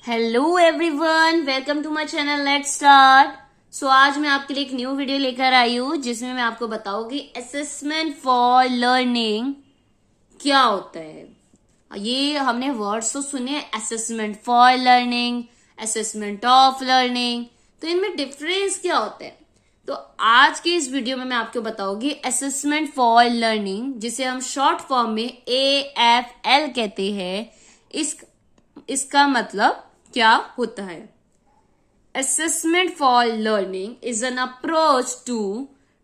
Hello everyone, welcome to my channel. Let's start. So आज मैं आपके लिए एक न्यू वीडियो लेकर आई हूँ जिसमें मैं आपको बताऊंगी असेसमेंट फॉर लर्निंग क्या होता है। ये हमने वर्ड्स तो सुने, assessment for learning, assessment of learning, तो इनमें डिफरेंस क्या होता है। तो आज के इस वीडियो में मैं आपको बताऊंगी असेसमेंट फॉर लर्निंग, जिसे हम शॉर्ट फॉर्म में AFL कहते हैं। इसका मतलब क्या होता है। Assessment for learning is an approach to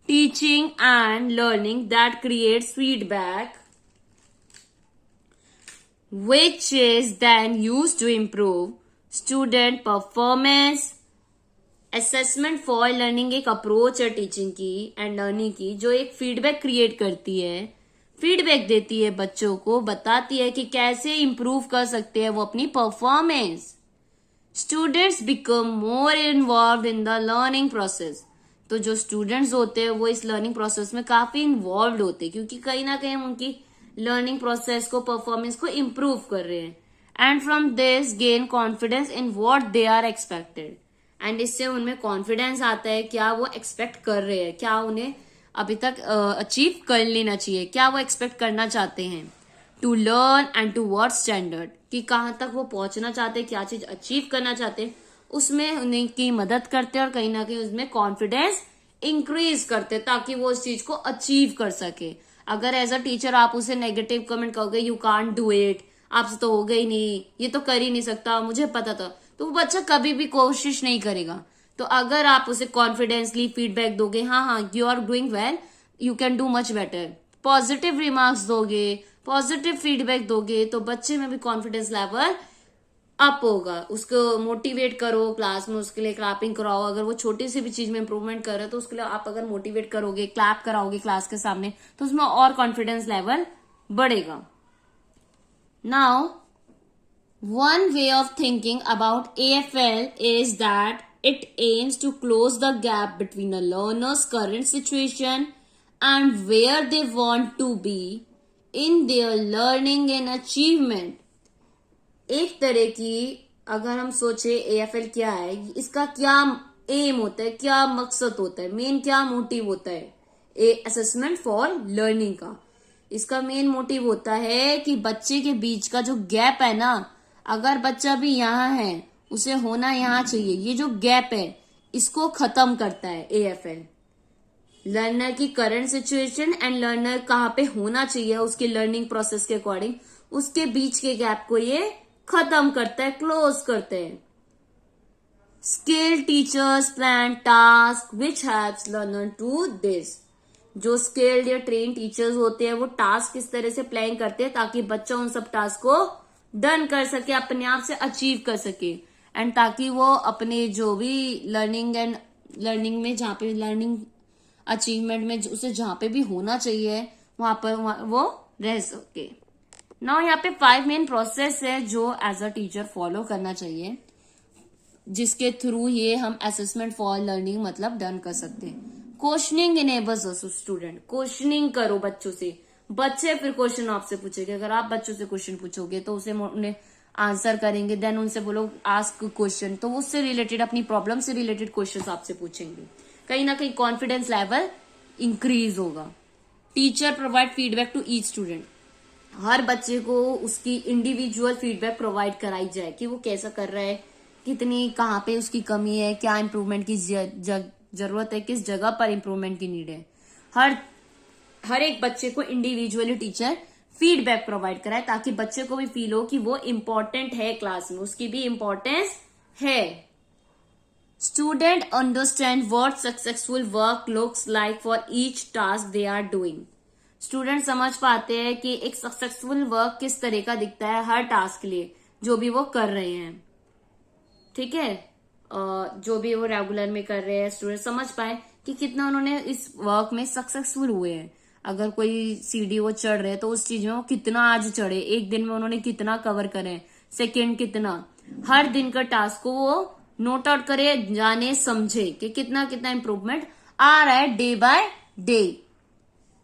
teaching and learning that creates feedback, which is then used to improve student performance. Assessment for learning एक अप्रोच है टीचिंग की एंड लर्निंग की, जो एक फीडबैक क्रिएट करती है, फीडबैक देती है बच्चों को, बताती है कि कैसे इंप्रूव कर सकते हैं वो अपनी performance. Students become more involve in the learning process. तो जो स्टूडेंट्स होते हैं वो इस लर्निंग प्रोसेस में काफी इन्वॉल्व होते हैं, क्योंकि कहीं ना कहीं हम उनकी लर्निंग प्रोसेस को, परफॉर्मेंस को इम्प्रूव कर रहे हैं। And from this gain confidence in what they are expected. And इससे उनमें कॉन्फिडेंस आता है क्या वो एक्सपेक्ट कर रहे हैं, क्या उन्हें अभी तक अचीव कर लेना चाहिए, क्या वो एक्सपेक्ट करना चाहते हैं। To learn and to what standard, कि कहाँ तक वो पहुंचना चाहते हैं, क्या चीज अचीव करना चाहते हैं, उसमें उनकी मदद करते हैं और कहीं ना कहीं उसमें कॉन्फिडेंस इंक्रीज करते हैं ताकि वो उस चीज को अचीव कर सके। अगर एज अ टीचर आप उसे नेगेटिव कमेंट कहोगे, यू कांट डू इट, आपसे तो होगा ही नहीं, ये तो कर ही नहीं सकता, मुझे पता था, तो वो बच्चा कभी भी कोशिश नहीं करेगा। तो अगर आप उसे कॉन्फिडेंसली फीडबैक दोगे, हाँ हाँ you are doing well, you can do much better, positive remarks दोगे, पॉजिटिव फीडबैक दोगे, तो बच्चे में भी कॉन्फिडेंस लेवल अप होगा। उसको मोटिवेट करो, क्लास में उसके लिए क्लैपिंग कराओ। अगर वो छोटी सी भी चीज में इंप्रूवमेंट कर रहे हो तो उसके लिए आप अगर मोटिवेट करोगे, क्लैप कराओगे क्लास के सामने, तो उसमें और कॉन्फिडेंस लेवल बढ़ेगा। Now one way of thinking about AFL is that it aims to close the gap between a learner's current situation and where they want to be in their learning and achievement. एक तरह की अगर हम सोचे AFL क्या है, इसका क्या एम होता है, क्या मकसद होता है, मेन क्या मोटिव होता है असेसमेंट फॉर लर्निंग का। इसका मेन मोटिव होता है कि बच्चे के बीच का जो गैप है ना, अगर बच्चा भी यहाँ है, उसे होना यहाँ चाहिए, ये जो गैप है इसको खत्म करता है AFL। लर्नर की करंट सिचुएशन एंड लर्नर कहाँ पे होना चाहिए उसके लर्निंग प्रोसेस के अकॉर्डिंग, उसके बीच के गैप को ये खत्म करता है, क्लोज करते हैं। Skilled teachers plan task which helps learner to this. जो स्किल्ड या ट्रेन टीचर्स होते हैं वो टास्क किस तरह से प्लान करते हैं ताकि बच्चा उन सब टास्क को डन कर सके, अपने आप से अचीव कर सके, एंड ताकि वो अपने जो भी लर्निंग में जहाँ पे लर्निंग अचीवमेंट में उसे जहाँ पे भी होना चाहिए वहां पर वो रह सके। नाउ यहाँ पे 5 मेन प्रोसेस है जो एज अ टीचर फॉलो करना चाहिए, जिसके थ्रू ये हम असेसमेंट फॉर लर्निंग मतलब डन कर सकते हैं। Questioning enables us student, questioning करो बच्चों से, बच्चे फिर क्वेश्चन आपसे पूछेंगे। अगर आप बच्चों से क्वेश्चन पूछोगे तो उसे उन्हें आंसर करेंगे, देन उनसे बोलो आस्क क्वेश्चन, तो उससे रिलेटेड, अपनी प्रॉब्लम से रिलेटेड क्वेश्चन आपसे पूछेंगे। कहीं ना कहीं कॉन्फिडेंस लेवल इंक्रीज होगा। Teacher provide feedback to each student, हर बच्चे को उसकी इंडिविजुअल फीडबैक प्रोवाइड कराई जाए कि वो कैसा कर रहा है, कितनी कहाँ पे उसकी कमी है, क्या इंप्रूवमेंट की जरूरत है, किस जगह पर इंप्रूवमेंट की नीड है। हर एक बच्चे को इंडिविजुअली टीचर फीडबैक प्रोवाइड कराए ताकि बच्चे को भी फील हो कि वो इम्पोर्टेंट है, क्लास में उसकी भी इम्पोर्टेंस है। Student understand what successful work looks like for each task they are doing. Student समझ पाते हैं कि एक सक्सेसफुल वर्क किस तरह का दिखता है हर टास्क के लिए जो भी वो कर रहे हैं, ठीक है। जो भी वो रेगुलर में कर रहे हैं, स्टूडेंट समझ पाए कि कितना उन्होंने इस वर्क में सक्सेसफुल हुए हैं। अगर कोई सीढ़ी वो चढ़ रहे हैं तो उस चीज में वो कितना आज चढ़े, एक दिन में उन्होंने कितना कवर करे, सेकंड कितना, हर दिन का टास्क को वो नोट आउट करे, जाने समझे कि कितना कितना इंप्रूवमेंट आ रहा है day by day.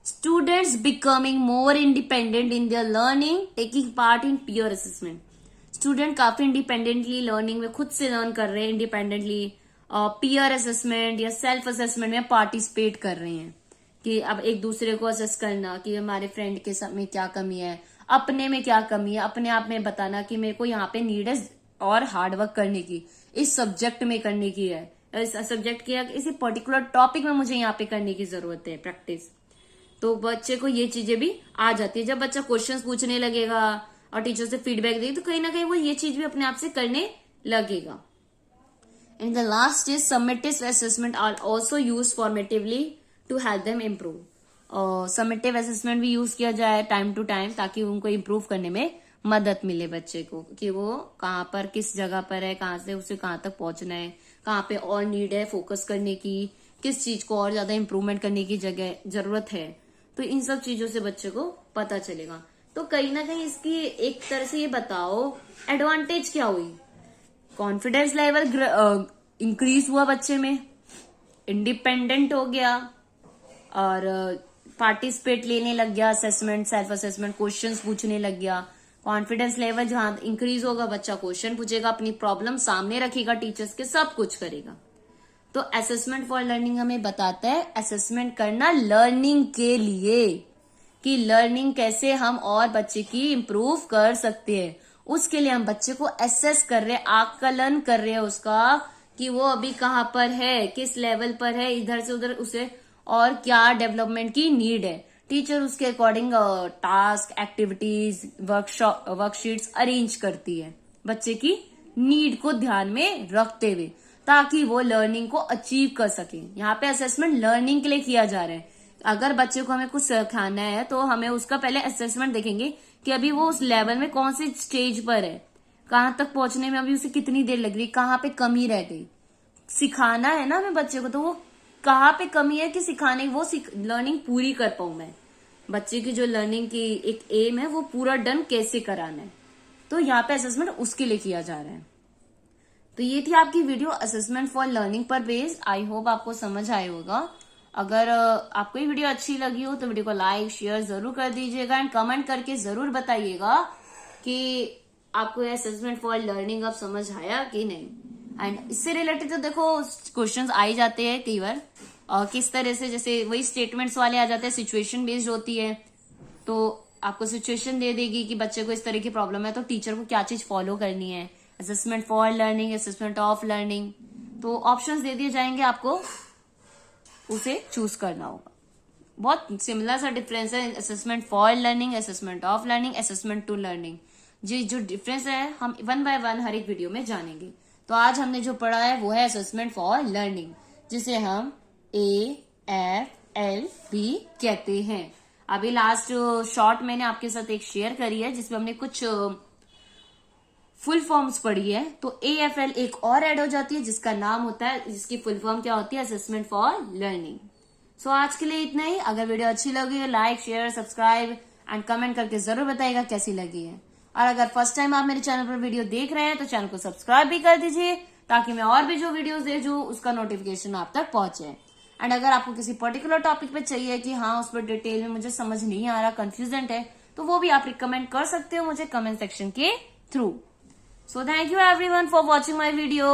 Students becoming more independent in their learning, taking part in peer assessment. Student काफी इंडिपेंडेंटली लर्निंग में खुद से लर्न कर रहे हैं, इंडिपेंडेंटली पीयर असेसमेंट या सेल्फ असेसमेंट में पार्टिसिपेट कर रहे हैं कि अब एक दूसरे को असेस करना कि हमारे फ्रेंड के सब में क्या कमी है, अपने में क्या कमी है, अपने आप में बताना कि मेरे को यहाँ पे नीड है और हार्डवर्क करने की, इस सब्जेक्ट में करने की है, इस सब्जेक्ट की इसी पर्टिकुलर टॉपिक में मुझे यहाँ पे करने की जरूरत है प्रैक्टिस। तो बच्चे को ये चीजें भी आ जाती है। जब बच्चा क्वेश्चंस पूछने लगेगा और टीचर से फीडबैक देगी तो कहीं ना कहीं वो ये चीज भी अपने आप से करने लगेगा। In the last stage, summative assessment are also used formatively to help them improve. Summative assessment भी यूज किया जाए टाइम टू टाइम ताकि उनको इम्प्रूव करने में मदद मिले बच्चे को कि वो कहाँ पर किस जगह पर है, कहाँ से उसे कहाँ तक पहुंचना है, कहाँ पे और नीड है फोकस करने की, किस चीज को और ज्यादा इम्प्रूवमेंट करने की जरूरत है। तो इन सब चीजों से बच्चे को पता चलेगा। तो कहीं ना कहीं इसकी एक तरह से ये बताओ एडवांटेज क्या हुई। कॉन्फिडेंस लेवल इंक्रीज हुआ बच्चे में, इंडिपेंडेंट हो गया और पार्टिसिपेट लेने लग गया, असेसमेंट सेल्फ असेसमेंट क्वेश्चंस पूछने लग गया। कॉन्फिडेंस लेवल जहां इंक्रीज होगा बच्चा क्वेश्चन पूछेगा, अपनी प्रॉब्लम सामने रखेगा, टीचर्स के सब कुछ करेगा। तो असेसमेंट फॉर लर्निंग हमें बताता है असेसमेंट करना लर्निंग के लिए कि लर्निंग कैसे हम और बच्चे की इम्प्रूव कर सकते हैं। उसके लिए हम बच्चे को एसेस कर रहे हैं, आकलन कर रहे हैं उसका कि वो अभी कहाँ पर है, किस लेवल पर है, इधर से उधर उसे और क्या डेवलपमेंट की नीड है। टीचर उसके according task, activities, worksheets arrange करती है बच्चे की नीड को ध्यान में रखते हुए ताकि वो लर्निंग को अचीव कर सके। यहाँ पे असेसमेंट लर्निंग के लिए किया जा रहा है। अगर बच्चे को हमें कुछ सिखाना है तो हमें उसका पहले असेसमेंट देखेंगे कि अभी वो उस लेवल में कौन सी स्टेज पर है, कहां तक पहुंचने में अभी उसे कितनी देर लग रही, कहाँ पे कमी रह गई। सिखाना है ना हमें बच्चे को, तो वो कहाँ पे कमी है कि सिखाने वो लर्निंग पूरी कर पाऊं मैं। बच्चे की जो लर्निंग की एक एम है वो पूरा डन कैसे कराना है, तो यहाँ पे असेसमेंट उसके लिए किया जा रहा है। तो ये थी आपकी वीडियो असेसमेंट फॉर लर्निंग पर बेस्ड। आई होप आपको समझ आया होगा। अगर आपको ये वीडियो अच्छी लगी हो तो वीडियो को लाइक शेयर जरूर कर दीजिएगा एंड कमेंट करके जरूर बताइएगा कि आपको ये असेसमेंट फॉर लर्निंग अब समझ आया कि नहीं। एंड इससे रिलेटेड तो देखो क्वेश्चंस आ ही जाते हैं कई बार, और किस तरह से जैसे वही स्टेटमेंट्स वाले आ जाते हैं, सिचुएशन बेस्ड होती है। तो आपको सिचुएशन दे देगी कि बच्चे को इस तरह की प्रॉब्लम है तो टीचर को क्या चीज फॉलो करनी है, assessment for learning, assessment of learning. तो ऑप्शंस दे दिए जाएंगे, आपको उसे चूज करना होगा। बहुत सिमिलर सा डिफरेंस है assessment for learning, assessment of learning, assessment to learning. जो डिफरेंस है हम वन बाय वन हर एक वीडियो में जानेंगे। तो आज हमने जो पढ़ा है वो है असेसमेंट फॉर लर्निंग, जिसे हम AFL भी कहते हैं। अभी लास्ट शॉर्ट मैंने आपके साथ एक शेयर करी है जिसमें हमने कुछ फुल फॉर्म्स पढ़ी है। तो AFL एक और ऐड हो जाती है जिसका नाम होता है, जिसकी फुल फॉर्म क्या होती है, असेसमेंट फॉर लर्निंग। सो आज के लिए इतना ही। अगर वीडियो अच्छी लगी है like share subscribe and comment करके जरूर बताइएगा कैसी लगी है। और अगर फर्स्ट टाइम आप मेरे चैनल पर वीडियो देख रहे हैं तो चैनल को सब्सक्राइब भी कर दीजिए ताकि मैं और भी जो वीडियोस भेजूं उसका नोटिफिकेशन आप तक पहुंचे। एंड अगर आपको किसी पर्टिकुलर टॉपिक पे चाहिए कि हाँ उस पर डिटेल में मुझे समझ नहीं आ रहा, कंफ्यूजेंट है, तो वो भी आप रिकमेंड कर सकते हो मुझे कमेंट सेक्शन के through. So thank you everyone for watching my video.